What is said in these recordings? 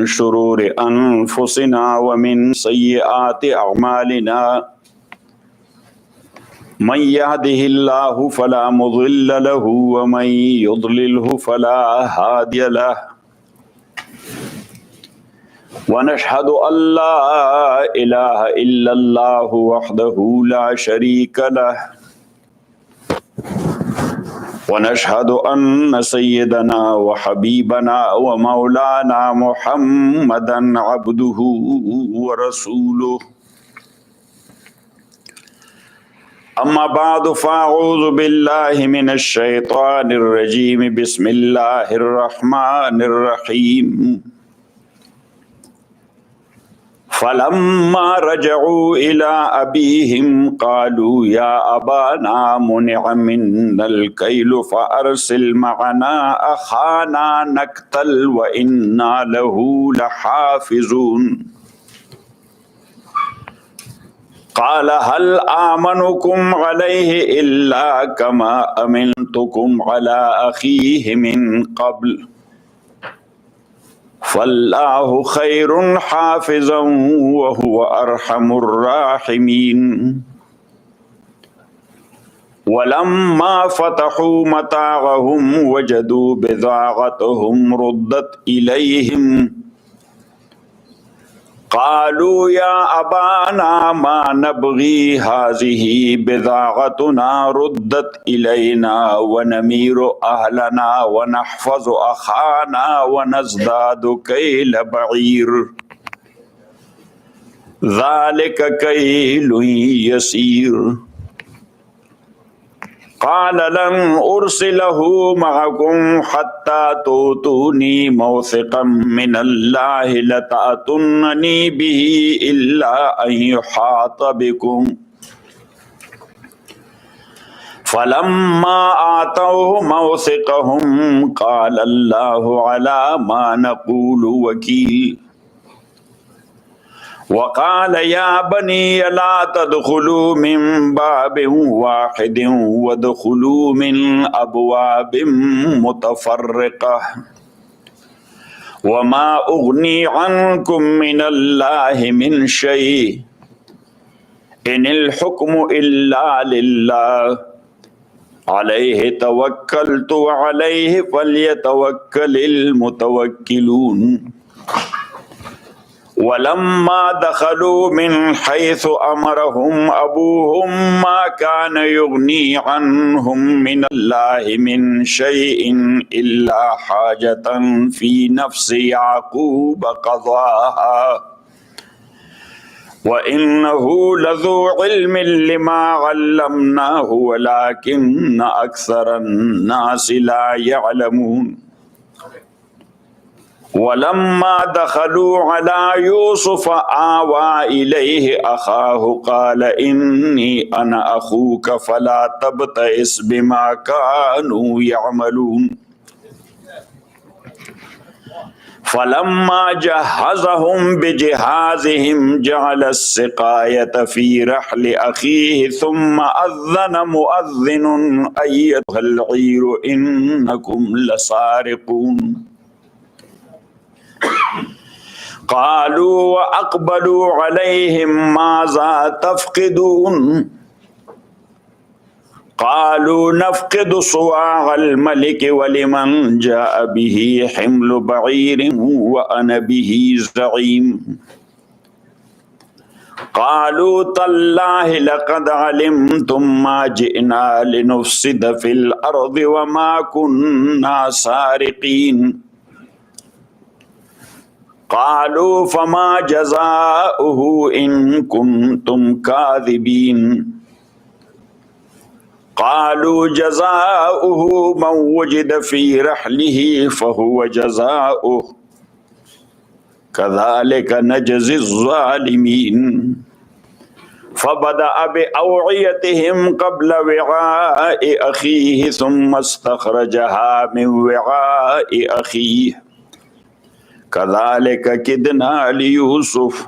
شرور أنفسنا ومن سيئات أعمالنا من يهده الله فلا مضل له ومن يضلله فلا هادي له ونشهد أن لا إله إلا الله وحده لا شريك له ونشهد أن سيدنا وحبيبنا ومولانا محمدا عبده ورسوله أما بعد فأعوذ بالله من الشيطان الرجيم بسم الله الرحمن الرحيم فلما رجعوا إلى أبيهم قالوا يا أبانا منع منا الكيل فأرسل معنا أخانا نكتل وإنا له لحافظون قال هل آمنكم عليه إلا كما أمنتكم على أخيه من قبل فالله خير حافظا وهو أرحم الراحمين ولما فتحوا متاعهم وجدوا بضاعتهم ردت إليهم قالوا يا أبانا ما نبغي هذه بضاعتنا ردت إلينا ونمير أهلنا ونحفظ أخانا ونزداد كيل بعير ذلك كيل يسير قال لن أرسله معكم حتى تؤتوني موثقا من الله لتأتونني به إلا أن يحاط بكم فلما آتوه موثقهم قال الله على ما نقول وكيل وقال يا بني لا تدخلوا من باب واحد وادخلوا من أبواب متفرقة وما أغني عنكم من الله من شيء إن الحكم إلا لله عليه توكلت وعليه فليتوكل المتوكلون ولما دخلوا من حيث أمرهم أبوهم ما كان يغني عنهم من الله من شيء إلا حاجة في نفس يعقوب قضاها وإنه لذو علم لما علمناه ولكن أكثر الناس لا يعلمون ولما دخلوا على يوسف آوى إليه أخاه قال إني أنا أخوك فلا تبتئس بما كانوا يعملون فلما جهزهم بجهازهم جعل السقاية في رحل أخيه ثم أذن مؤذن أيتها العير إنكم لسارقون قالوا وأقبلوا عليهم ماذا تفقدون قالوا نفقد صواع الملك ولمن جاء به حمل بعير وأنا به زعيم قالوا تالله لقد علمتم ما جئنا لنفسد في الأرض وما كنا سارقين قالوا فما جزاؤه إن كنتم كاذبين قالوا جزاؤه من وجد في رحله فهو جزاؤه كذلك نجزي الظالمين فبدأ بأوعيتهم قبل وعاء أخيه ثم استخرجها من وعاء أخيه كذلك كدنا ليوسف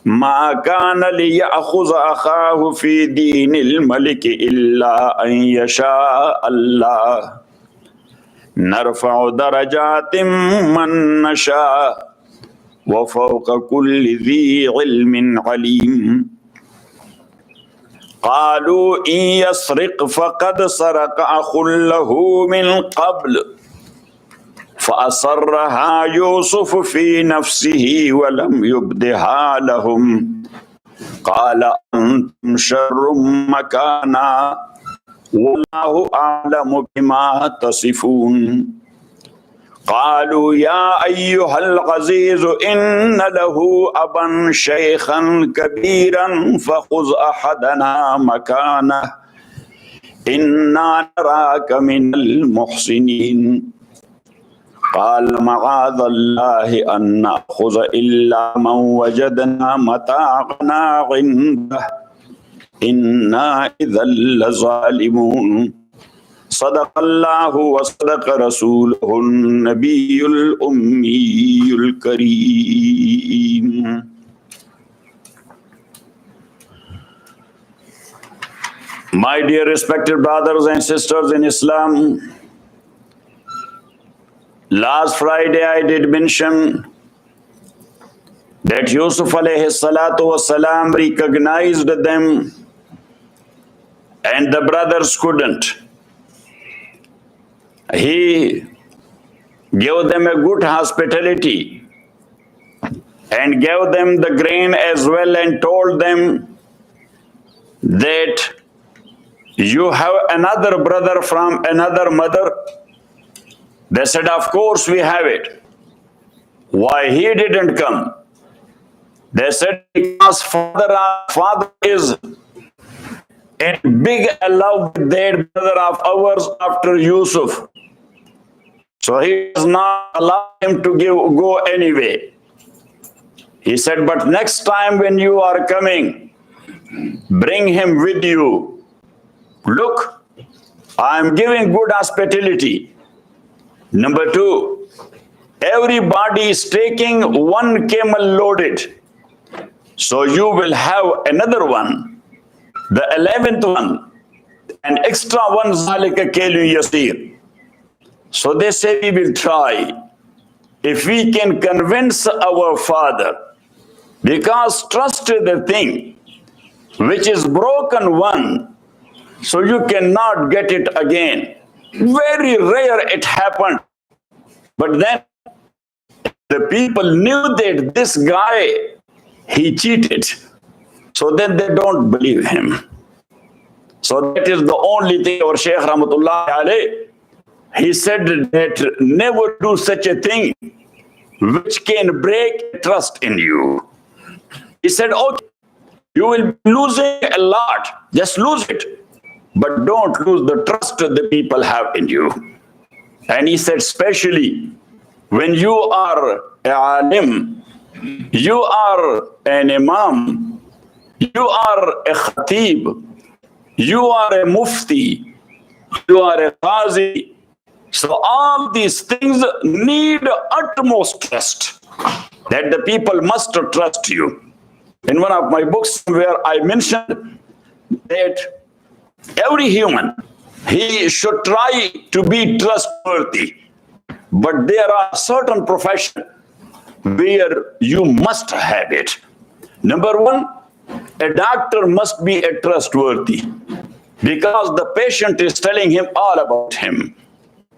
ما كان ليأخذ أخاه في دين الملك إلا أن يشاء الله نرفع درجات من نشاء وفوق كل ذي علم عليم قالوا إن يسرق فقد سرق أخ له من قبل فأصرها يوسف في نفسه ولم يبدها لهم قال أنتم شر مكانا والله أعلم بما تصفون قالوا يا أيها العزيز إن له أبا شيخا كبيرا فخذ أحدنا مكانه إنا نراك من المحسنين قال معاذ الله أن نأخذ إلا من وجدنا متاعنا عنده إنا إذا لظالمون صدق الله وصدق رسوله النبي الأمي الكريم. My dear respected brothers and sisters in Islam, last Friday I did mention that Yusuf alayhi salatu wasalam recognized them and the brothers couldn't. He gave them a good hospitality and gave them the grain as well and told them that you have another brother from another mother. They said, of course we have it. Why he didn't come? They said, because father is in big love with that brother of ours after Yusuf. So he does not allow him to go anyway. He said, but next time when you are coming, bring him with you. Look, I am giving good hospitality. Number two, everybody is taking one camel loaded. So you will have another one, the 11th one, an extra one, zalika kailun yasir. So they say, we will try. If we can convince our father, because trust is the thing which is broken one, so you cannot get it again. Very rare it happened. But then the people knew that this guy, he cheated. So then they don't believe him. So that is the only thing our Shaykh Rahmatullah alayh, he said that never do such a thing which can break trust in you. He said, okay, you will be losing a lot, just lose it. But don't lose the trust the people have in you. And he said, especially when you are a alim, you are an imam, you are a khatib, you are a mufti, you are a qazi. So all these things need utmost trust, that the people must trust you. In one of my books where I mentioned that every human, he should try to be trustworthy. But there are certain professions where you must have it. Number one, a doctor must be a trustworthy because the patient is telling him all about him.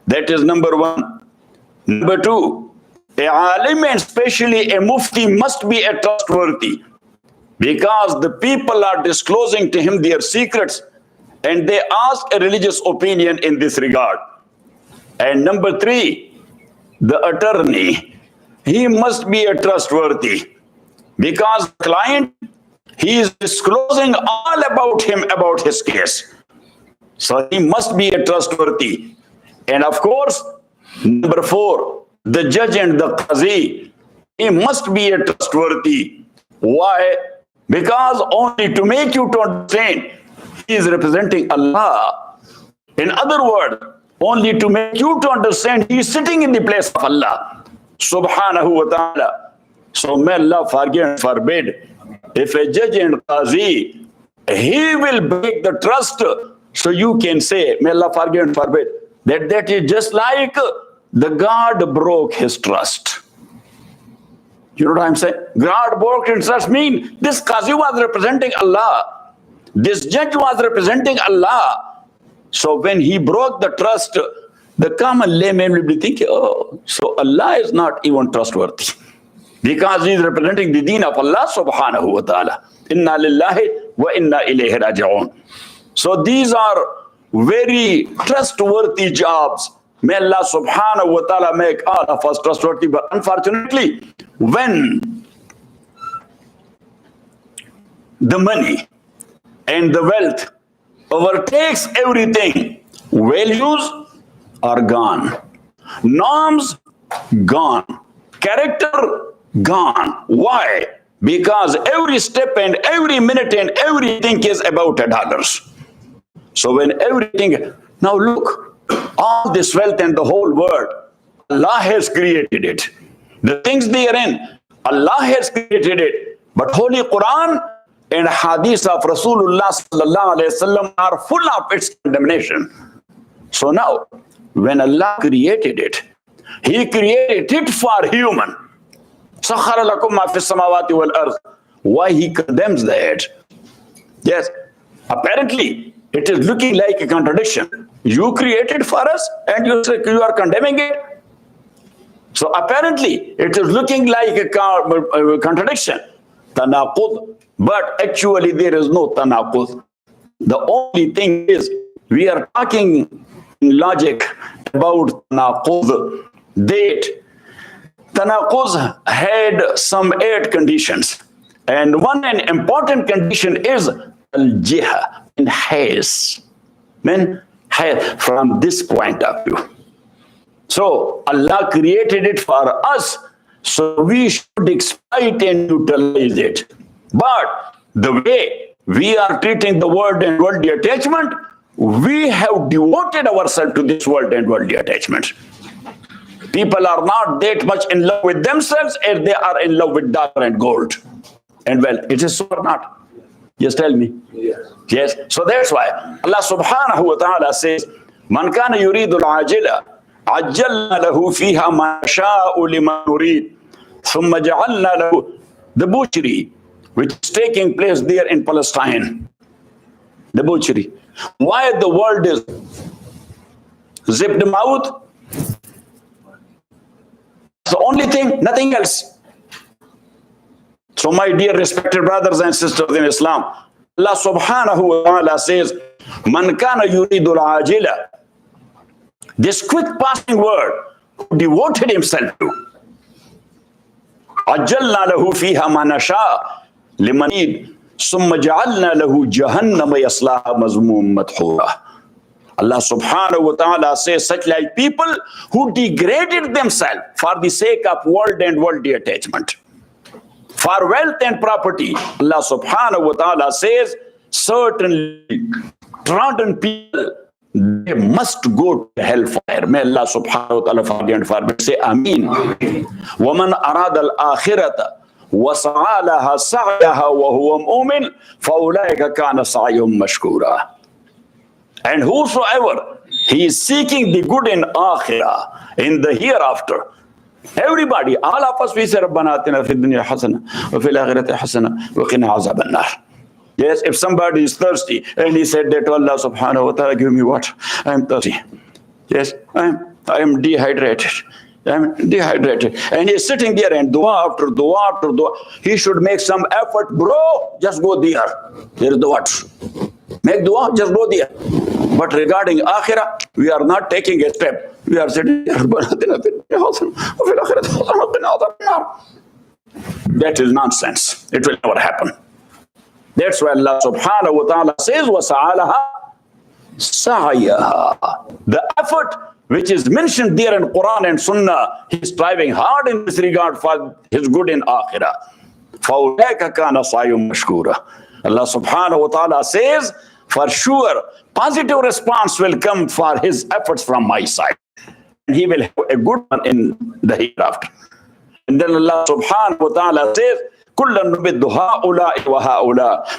That is number one. Number two, a alim and especially a mufti must be a trustworthy because the people are disclosing to him their secrets and they ask a religious opinion in this regard. And number three, the attorney, he must be a trustworthy because the client, he is disclosing all about him, about his case. So he must be a trustworthy. And of course, number four, the judge and the qazi, he must be a trustworthy. Why? Because only to make you to understand, he is representing Allah. In other words, only to make you to understand, he is sitting in the place of Allah, subhanahu wa ta'ala. So may Allah forgive and forbid, if a judge and qazi, he will break the trust, so you can say, may Allah forgive and forbid, that is just like the God broke his trust. You know what I'm saying? God broke in trust mean this Qazi was representing Allah. This judge was representing Allah. So when he broke the trust, the common layman will be thinking, oh, so Allah is not even trustworthy. Because he is representing the deen of Allah subhanahu wa ta'ala. Inna lillahi wa inna ilayhi raji'un. So these are very trustworthy jobs. May Allah subhanahu wa ta'ala make all of us trustworthy. But unfortunately, when the money and the wealth overtakes everything, values are gone. Norms gone. Character gone. Why? Because every step and every minute and everything is about $1. So when everything, now look, all this wealth and the whole world, Allah has created it. The things they are in, Allah has created it. But Holy Quran and Hadith of Rasulullah sallallahu alaihi wasallam are full of its condemnation. So now, when Allah created it, He created it for human. سَخَّرَ لَكُمْ مَا فِي السَّمَاوَاتِ وَالْأَرْضِ. Why He condemns that? Yes, apparently it is looking like a contradiction. You created for us and you say you are condemning it. So apparently it is looking like a contradiction. Tanaqud. But actually there is no tanaqud. The only thing is we are talking in logic about tanaqud. Tanaquz had some 8 conditions. And one important condition is al-jiha, in hayz. From this point of view. So Allah created it for us, so we should exploit and utilize it. But the way we are treating the world and worldly attachment, we have devoted ourselves to this world and worldly attachment. People are not that much in love with themselves as they are in love with dollar and gold. And well, it is so or not? Yes, tell me. Yes. So that's why Allah subhanahu wa ta'ala says, Man kana yuridu al-ajila, ajjalna lahu fiha ma sha'u liman yurid, thumma ja'alna lahu. The butchery, which is taking place there in Palestine. The butchery. Why the world is zipped mouth? The only thing, nothing else. So my dear respected brothers and sisters in Islam, Allah subhanahu wa ta'ala says, Man kana yuridul ajila. This quick passing word, who devoted himself to. Ajjalna lahu fiha ma nasha liman yurid, summa ja'alna lahu jahannama yaslaha mazmum madhura. Allah subhanahu wa ta'ala says such like people who degraded themselves for the sake of world and worldly attachment. For wealth and property, Allah subhanahu wa ta'ala says, certainly trodden people, they must go to hellfire. May Allah subhanahu wa ta'ala forgive and forbid. Say Ameen. وَمَنْ أَرَادَ الْآخِرَةَ وَسَعَى لَهَا سَعْيَهَا وَهُوَ مُؤْمِنٌ فَأُولَٰئِكَ كَانَ سَعْيُهُمْ مَشْكُورًا. And whosoever he is seeking the good in akhirah, in the hereafter, everybody, all of us, we say, Rabbana atina fid dunya hasana, wa fil akhirati hasana, wa qina azaban nar. Yes, if somebody is thirsty and he said that, Allah subhanahu wa ta'ala, give me water, I am thirsty. Yes, I am dehydrated. I'm dehydrated. And he's sitting there and dua after dua after dua. He should make some effort. Bro, just go there. There is the water. Make dua, just go there. But regarding akhirah, we are not taking a step. We are sitting there. That is nonsense. It will never happen. That's why Allah subhanahu wa ta'ala says, وَسَعَالَهَا سَعْيَهَا. The effort which is mentioned there in Quran and Sunnah, he is striving hard in this regard for his good in akhirah. فَأُولَٰئِكَ كَانَ سَعْيُهُمْ مَشْكُورًا. Allah subhanahu wa ta'ala says, for sure, positive response will come for his efforts from my side. And he will have a good one in the hereafter. And then Allah subhanahu wa ta'ala says,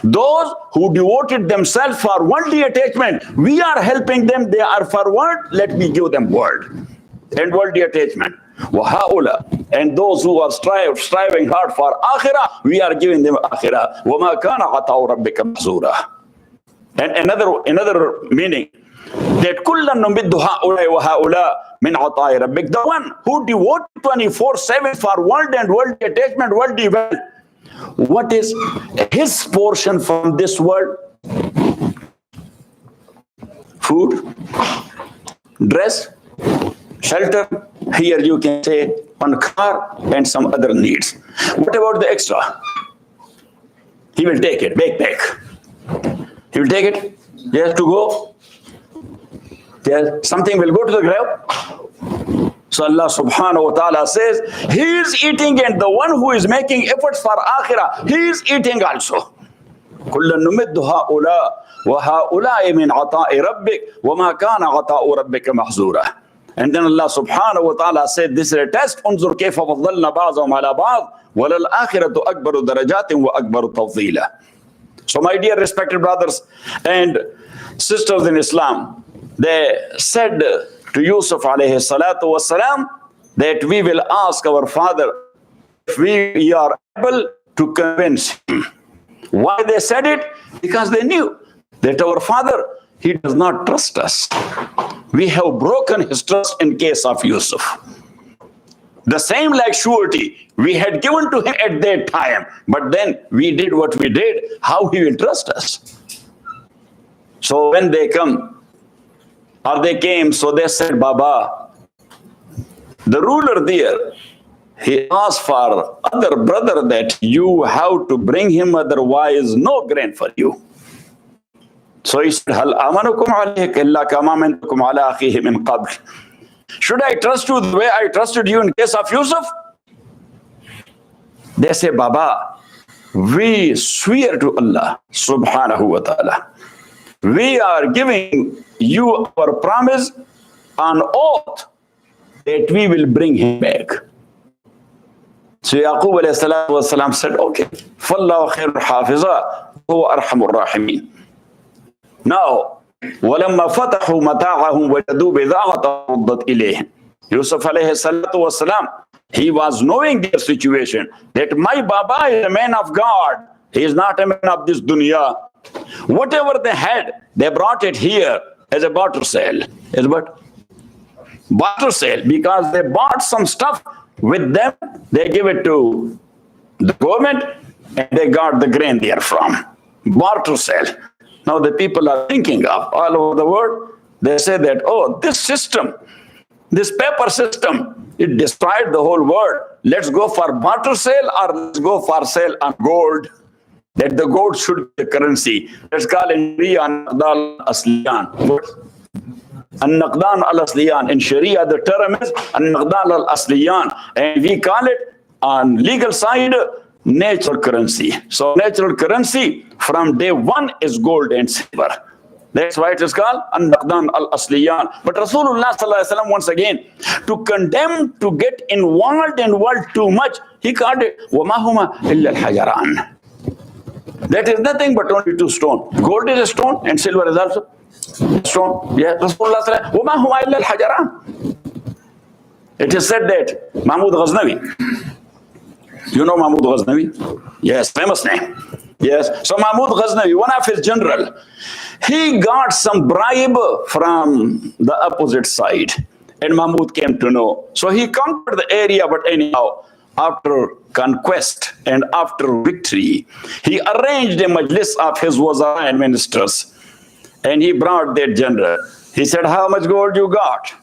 those who devoted themselves for worldly attachment, we are helping them. They are for world, let me give them world and worldly attachment. And those who are striving hard for akhirah, we are giving them akhirah. وَمَا كَانَ عَطَاءُ رَبِّكَ مَحْظُورًا. And another meaning, that كُلًّا نُمِدُّ هَؤُلَاءِ وَهَؤُلَاءِ مِنْ عَطَاءِ رَبِّكَ. The one who devoted 24/7 for world and worldly attachment, worldly wealth, what is his portion from this world? Food, dress, shelter. Here you can say one car and some other needs. What about the extra? He will take it, backpack. He will take it. He has to go. Yes, something will go to the grave. So Allah subhanahu wa ta'ala says, he is eating, and the one who is making efforts for akhirah, he is eating also. كُلًّا نُمِدُّ هَؤُلَاءِ وَهَؤُلَاءِ مِنْ عَطَاءِ رَبِّكَ وَمَا كَانَ عَطَاءُ رَبِّكَ مَحْظُورًا. And then Allah subhanahu wa ta'ala said, this is a test. انظر كيف فضلنا بعضهم على بعض وللآخرة أكبر درجات وأكبر تفضيلا. So my dear respected brothers and sisters in Islam, they said to Yusuf alayhi salatu wasalam that we will ask our father if we are able to convince him. Why they said it? Because they knew that our father, he does not trust us. We have broken his trust in case of Yusuf. The same like surety we had given to him at that time, but then we did what we did. How he will trust us? So when they come, or they came, so they said, Baba, the ruler there, he asked for other brother that you have to bring him, otherwise no grain for you. So he said, Hal amanukum alayka illa kama amantukum ala akhihi min qabl. Should I trust you the way I trusted you in case of Yusuf? They say, Baba, we swear to Allah subhanahu wa ta'ala, we are giving you our promise on oath that we will bring him back. So Yaqub alayhi salatu wasalam said, okay, فَاللَّهُ خَيْرٌ حَافِظًا هُوَ أَرْحَمُ الرَّاحِمِينَ. Now, وَلَمَّا فَتَحُوا مَتَاعَهُمْ وَجَدُوا بِضَاعَةً رُدَّتْ إِلَيْهِمْ. Yusuf alayhi salatu wasalam, he was knowing their situation, that my Baba is a man of God. He is not a man of this dunya. Whatever they had, they brought it here as a barter sale. As what? Barter sale, because they bought some stuff with them, they give it to the government, and they got the grain there from. Barter sale. Now the people are thinking of all over the world, they say that, oh, this system, this paper system, it destroyed the whole world. Let's go for barter sale, or let's go for sale on gold. That the gold should be the currency. Let's call it An-Naqdan al-Asliyan. An-Naqdan al-Asliyan. In Sharia, the term is An-Naqdan al-Asliyan. And we call it, on legal side, natural currency. So natural currency from day one is gold and silver. That's why it is called An-Naqdan al-Asliyan. But Rasulullah sallallahu alaihi wasallam, once again, to condemn to get involved in world too much, he called it وَمَا هُمَا إِلَّا الْحَجَرَانِ. That is nothing but only two stone. Gold is a stone and silver is also a stone. Yes, Rasulullah said, وَمَا هُمَا إِلَّا الْحَجَرَانِ. It is said that Mahmud Ghaznavi, you know Mahmud Ghaznavi? Yes, famous name. Yes. So Mahmud Ghaznavi, one of his general, he got some bribe from the opposite side. And Mahmud came to know. So he conquered the area, but anyhow, after conquest and after victory, he arranged a majlis of his wazara and ministers. And he brought that general. He said, how much gold you got?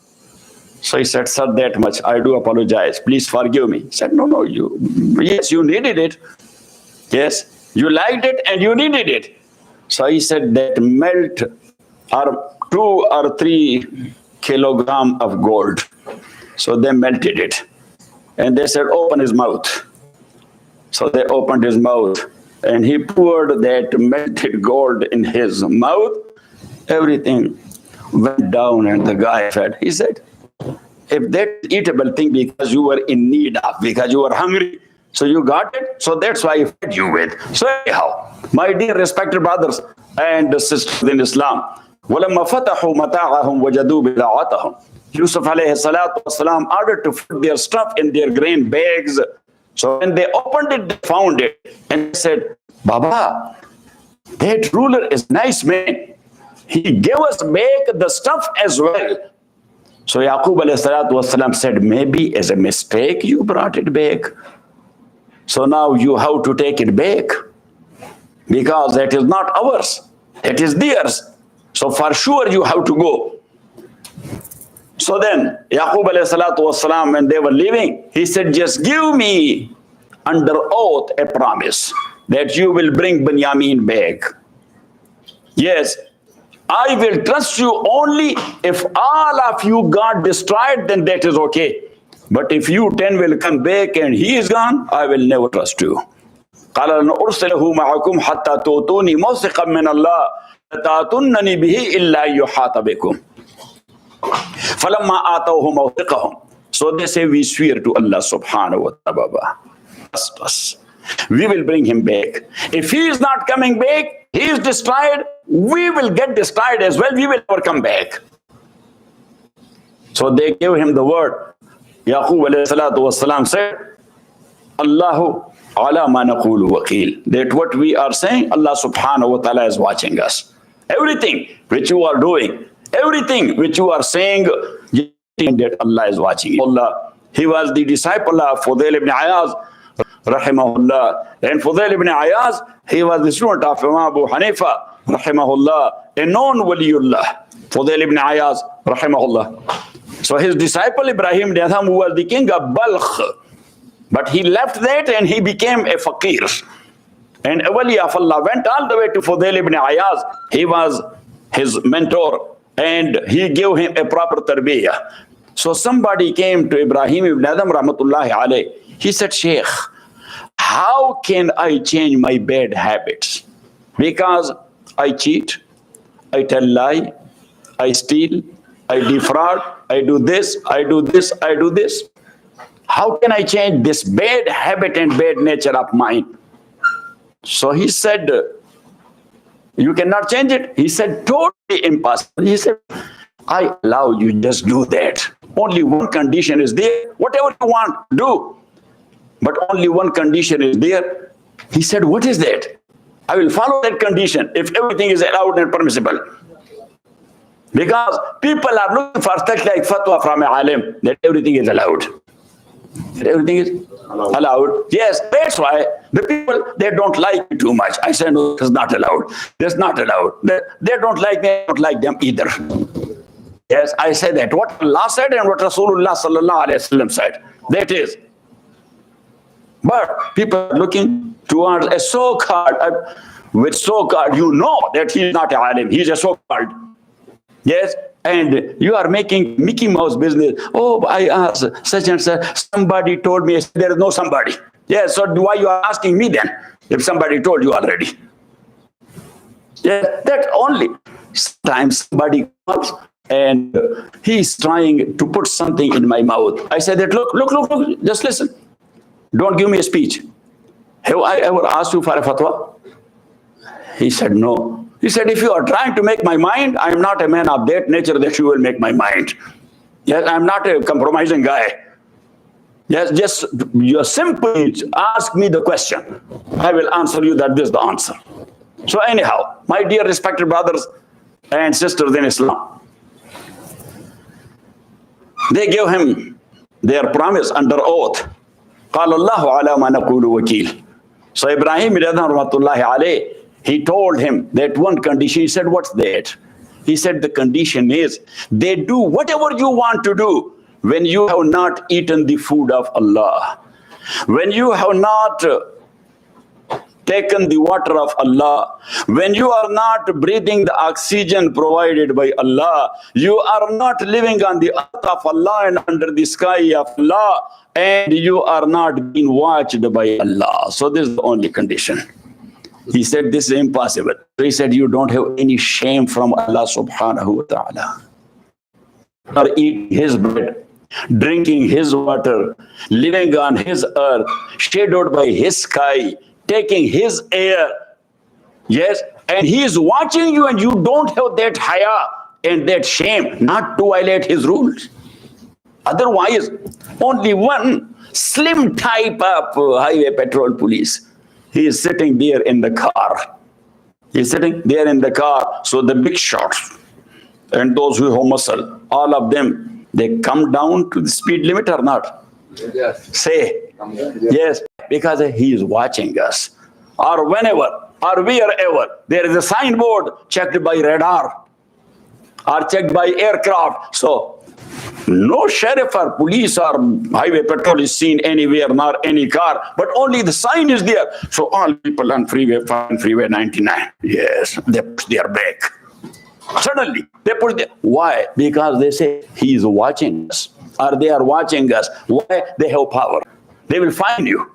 So he said, sir, that much. I do apologize. Please forgive me. He said, no, yes, you needed it. Yes, you liked it and you needed it. So he said that melt or 2 or 3 kilogram of gold. So they melted it. And they said, open his mouth. So they opened his mouth and he poured that melted gold in his mouth. Everything went down and the guy fed. He said, if that eatable thing because you were in need of, because you were hungry, so you got it, so that's why I fed you with. So anyhow, my dear respected brothers and sisters in Islam, وَلَمَّا فَتَحُوا مَتَاعَهُمْ وَجَدُوا بِضَاعَتَهُمْ. Yusuf alayhi salatu wasalam ordered to put their stuff in their grain bags. So when they opened it, they found it. And they said, Baba, that ruler is a nice man. He gave us back the stuff as well. So Yaqub alayhi salatu wasalam said, maybe as a mistake you brought it back. So now you have to take it back. Because that is not ours. It is theirs. So for sure you have to go. So then Yaqub alayhi salatu wasalam, when they were leaving, he said, just give me under oath a promise that you will bring Binyamin back. Yes, I will trust you only if all of you got destroyed, then that is okay. But if you 10 will come back and he is gone, I will never trust you. قال لن أرسله معكم حتى تؤتوني موثقا من الله لتأتونني به إلا يحاط بكم فلما آتوه موثقهم. So they say, we swear to Allah subhanahu wa ta'ala, trust us. We will bring him back. If he is not coming back, he is destroyed, we will get destroyed as well. We will never come back. So they gave him the word. Yaqub alayhi salatu wasalam said, Allahu ala ma naqulu waqeel. That what we are saying, Allah subhanahu wa ta'ala is watching us. Everything which you are doing, everything which you are saying, that Allah is watching you. Allah, he was the disciple of Fudail ibn Ayaz, rahimahullah. And Fudail ibn Ayaz, he was the student of Imam Abu Hanifa, rahimahullah, a known waliullah. Fudail ibn Ayaz, rahimahullah. So his disciple Ibrahim ibn Adham, who was the king of Balkh, but he left that and he became a faqir. And a wali of Allah went all the way to Fudail ibn Ayaz. He was his mentor and he gave him a proper tarbiyah. So somebody came to Ibrahim ibn Adham rahmatullahi alayh. He said, Sheikh, how can I change my bad habits? Because I cheat, I tell lie, I steal, I defraud, I do this, I do this, I do this. How can I change this bad habit and bad nature of mine? So he said, you cannot change it. He said, totally impossible. He said, I allow you, just do that. Only one condition is there. Whatever you want, do. But only one condition is there. He said, what is that? I will follow that condition if everything is allowed and permissible. Because people are looking for such like fatwa from a alim that everything is allowed. That everything is allowed. Yes, that's why the people, they don't like me too much. I say, no, it's not allowed. That's not allowed. They don't like me, I don't like them either. Yes, I say that. What Allah said and what Rasulullah sallallahu alayhi wa sallam said. That is. But people are looking towards a so-called, with so-called, you know that he is not a alim, he is a so-called. Yes, and you are making Mickey Mouse business. Oh, I asked such and such, somebody told me. There is no somebody. Yes, so why you are asking me then, if somebody told you already? Yes, that only. Sometimes somebody comes and he is trying to put something in my mouth. I said that, look, just listen. Don't give me a speech. Have I ever asked you for a fatwa? He said, no. He said, if you are trying to make my mind, I am not a man of that nature that you will make my mind. Yes, I am not a compromising guy. Yes, just you simply ask me the question. I will answer you that this is the answer. So anyhow, my dear respected brothers and sisters in Islam, they gave him their promise under oath. قال الله على ما نقول وكيل. So Ibrahim rahmatullahi alayh, he told him that one condition. He said, what's that? He said, the condition is they do whatever you want to do when you have not eaten the food of Allah, when you have not taken the water of Allah, when you are not breathing the oxygen provided by Allah, you are not living on the earth of Allah and under the sky of Allah, and you are not being watched by Allah. So this is the only condition. He said, this is impossible. So he said, you don't have any shame from Allah subhanahu wa ta'ala. Or eating his bread, drinking his water, living on his earth, shadowed by his sky, taking his air. Yes, and he is watching you and you don't have that haya and that shame not to violate his rules. Otherwise, only one slim type of highway patrol police. He is sitting there in the car. He's sitting there in the car. So the big shots and those who have muscle, all of them, they come down to the speed limit or not? Yes. Say, yes, because he is watching us. Or whenever, or wherever, there is a signboard checked by radar or checked by aircraft. So no sheriff or police or highway patrol is seen anywhere, nor any car, but only the sign is there. So all people on freeway 5 and freeway 99, yes, they push their brake. Suddenly, they push their... Why? Because they say, he is watching us, or they are watching us. Why? They have power. They will find you.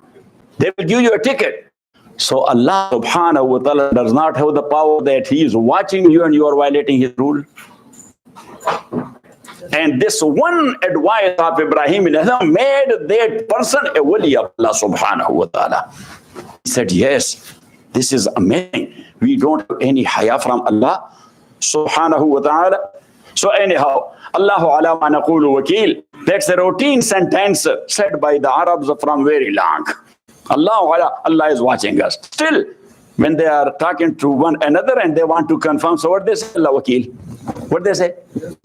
They will give you a ticket. So Allah subhanahu wa ta'ala does not have the power that he is watching you and you are violating his rule. And this one advice of Ibrahim made that person a wali of Allah subhanahu wa ta'ala. He said, yes, this is amazing. We don't have any haya from Allah subhanahu wa ta'ala. So anyhow, Allahu ala ma naqulu wakil. That's a routine sentence said by the Arabs from very long. Allah is watching us. Still, when they are talking to one another and they want to confirm, so what they say? Allah wakil. What they say?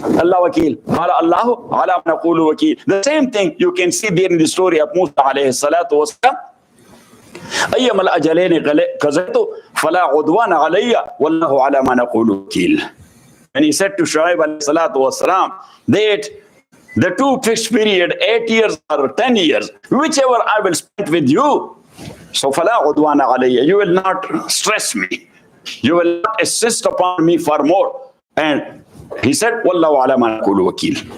Allah wakil. Allahu ala ma naqulu wakil. The same thing you can see there in the story of Musa alayhi salatu wasalam. أيما الأجلين قضيت فلا عدوان علي والله على ما نقول وكيل. And he said to Shuaib alayhi salatu wasalam that the two fixed period, 8 years or 10 years, whichever I will spend with you, so فلا عدوان علي, you will not stress me, you will not insist upon me for more. And he said, والله على ما نقول وكيل.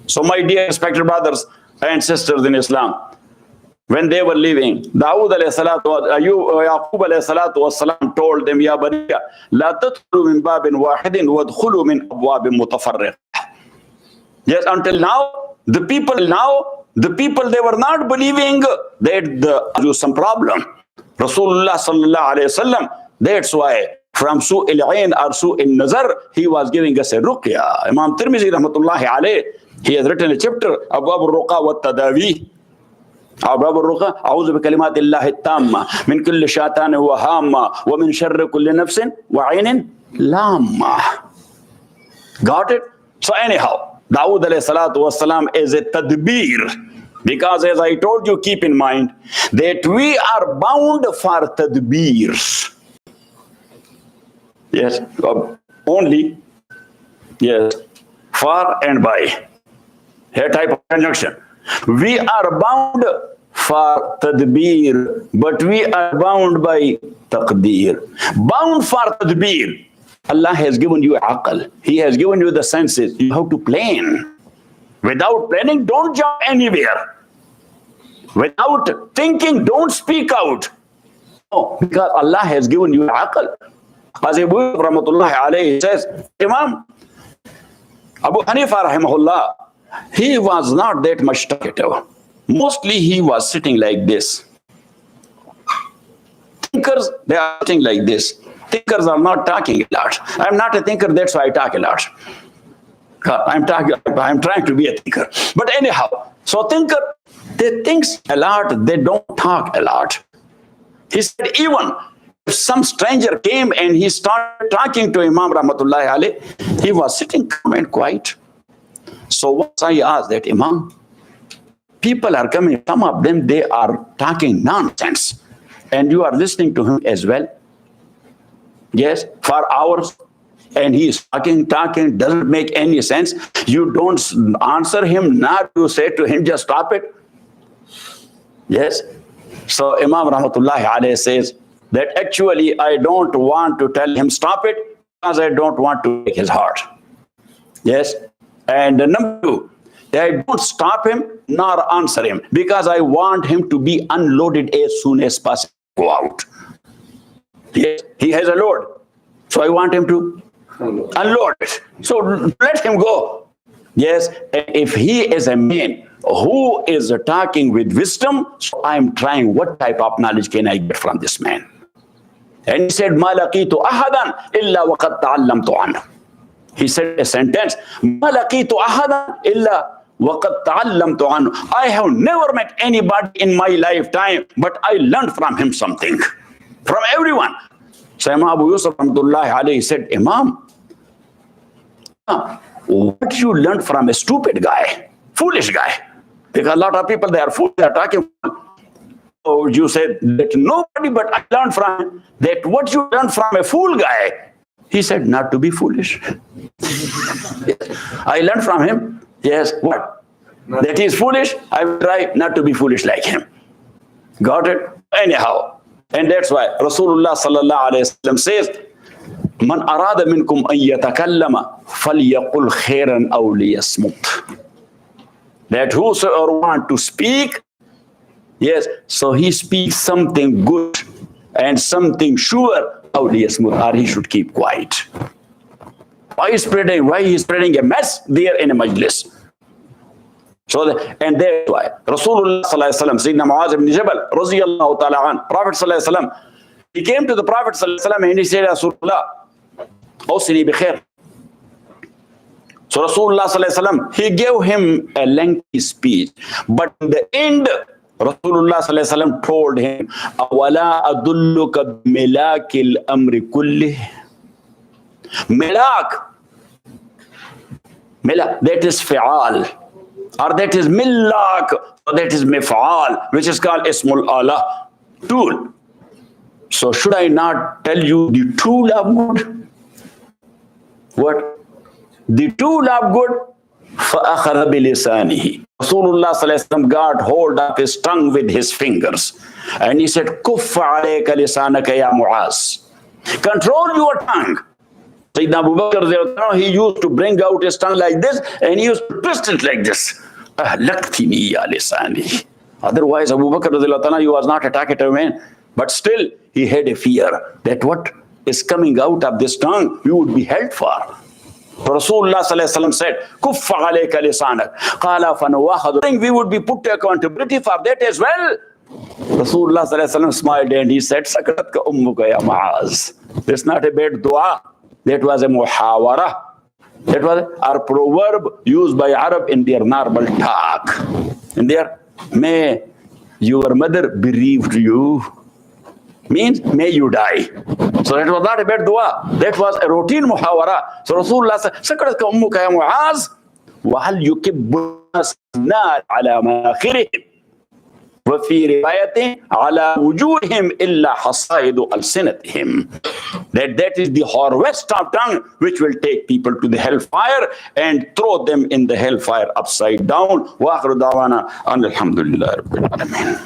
So my dear respected brothers and sisters in Islam, when they were leaving, Dawood Yaqub alayhi salatu wasalam told them, Ya baniya, la tadkhulu min babin wahidin wadkhulu min abwabin mutafarriq. Yes, until now, the people, they were not believing that there was some problem. Rasulullah sallallahu alayhi wasallam, that's why from Su'il Ain or Su'il Nazar, he was giving us a ruqya. Imam Tirmidhi rahmatullahi alayh, he has written a chapter, Abwab al-Ruqa wa Tadawi. أبواب الرقى أعوذ بكلمات الله التامة من كل شيطان وهامة ومن شر كل نفس وعين لامة. Got it? So anyhow, Dawood alayhi salatu wasalam is a tadbir, because as I told you, keep in mind that we are bound for tadbirs. Yes, only, yes, for and by, a type of conjunction. We are bound for tadbir, but we are bound by taqdeer. Bound for tadbir. Allah has given you aql. He has given you the senses. You have to plan. Without planning, don't jump anywhere. Without thinking, don't speak out. No, because Allah has given you aql. As Abu rahmatullahi alayhi says, Imam Abu Hanifa rahimahullah, he was not that much talkative. Mostly he was sitting like this. Thinkers, they are sitting like this. Thinkers are not talking a lot. I'm not a thinker, that's why I talk a lot. I'm trying to be a thinker. But anyhow, so thinker, they think a lot, they don't talk a lot. He said even if some stranger came and he started talking to Imam Rahmatullahi alayh, he was sitting calm and quiet. So once I asked that, Imam, people are coming, some of them, they are talking nonsense, and you are listening to him as well. Yes, for hours, and he is talking, doesn't make any sense. You don't answer him, not to say to him, just stop it. Yes. So Imam Rahmatullahi alayhi says that actually I don't want to tell him stop it, because I don't want to break his heart. Yes. And number two, I don't stop him nor answer him, because I want him to be unloaded as soon as possible. Go out. Yes, he has a load, so I want him to unload it. So let him go. Yes, if he is a man who is talking with wisdom, so I'm trying what type of knowledge can I get from this man. And he said, "Ma laqitu ahadan illa waqad ta'allamtu anhu." He said a sentence, "Ma laqitu ahadan illa وَقَدْ تَعَلَّمْتُ عَنْهُ. I have never met anybody in my lifetime, but I learned from him something. From everyone. So Imam Abu Yusuf Rahmatullahi alayhi said, Imam, what you learned from a stupid guy, foolish guy? Because a lot of people, they are foolish, they are talking. So you said that nobody but I learned from him. That what you learned from a fool guy? He said, not to be foolish. I learned from him. Yes, what? That he is foolish. I will try not to be foolish like him. Got it? Anyhow. And that's why Rasulullah sallallahu alayhi wa sallam says, Man arada minkum an yatakallama falyaqul khairan aw liyasmut. That whosoever want to speak, yes, so he speaks something good and something sure, or he should keep quiet. Why is he spreading a mess there in a majlis? So and that's why Rasulullah sallallahu alaihi wasallam, Sayyidina Muaz ibn Jabal, radiyallahu ta'ala an, Prophet sallallahu alaihi wasallam, he came to the Prophet sallallahu alaihi wasallam and he said, Rasulullah, awsini bi khair. So Rasulullah sallallahu alaihi wasallam, he gave him a lengthy speech, but in the end, Rasulullah sallallahu alaihi wasallam told him, "Awala adulluka milakil amri kulli." Milak, that is fi'al, or that is millak, or that is mif'al, which is called ismul Allah, tool. So should I not tell you the tool of good? What? The tool of good, فَأَخَذَ بِلِسَانِهِ. Rasulullah sallallahu alaihi wasallam got hold of his tongue with his fingers. And he said, كُفَّ عَلَيْكَ لِسَانَكَ يَا مُعَاذ. Control your tongue. Sayyidina Abu Bakr, he used to bring out his tongue like this, and he used to twist it like this. أَهْلَكْتِنِي يَا لِسَانِهِ. Otherwise, Abu Bakr, he was not a talkative man. But still, he had a fear that what is coming out of this tongue, we would be held for. Rasulullah sallallahu alaihi wasallam said, "Kuffa alayka lisanak." Qala fanuwakhadhu. We would be put to accountability for that as well. Rasulullah sallallahu alaihi wasallam smiled and he said, "Sakaratka ummuka ya Muaz." That's not a bad dua. That was a muhawara. That was our proverb used by Arab in their normal talk. In their, may your mother bereaved you, means may you die. So that was not a bad dua. That was a routine muhawara. So Rasulullah said, "Sakaratka ummuka ya Muaz, wa hal yukibbu an-nar ala manakhirihim wa fi riwayatin ala wujuhihim illa hasaidu alsinatihim." That is the harvest of tongue which will take people to the hellfire and throw them in the hellfire upside down. Wa akhiru da'wana alhamdulillahi rabbil alamin.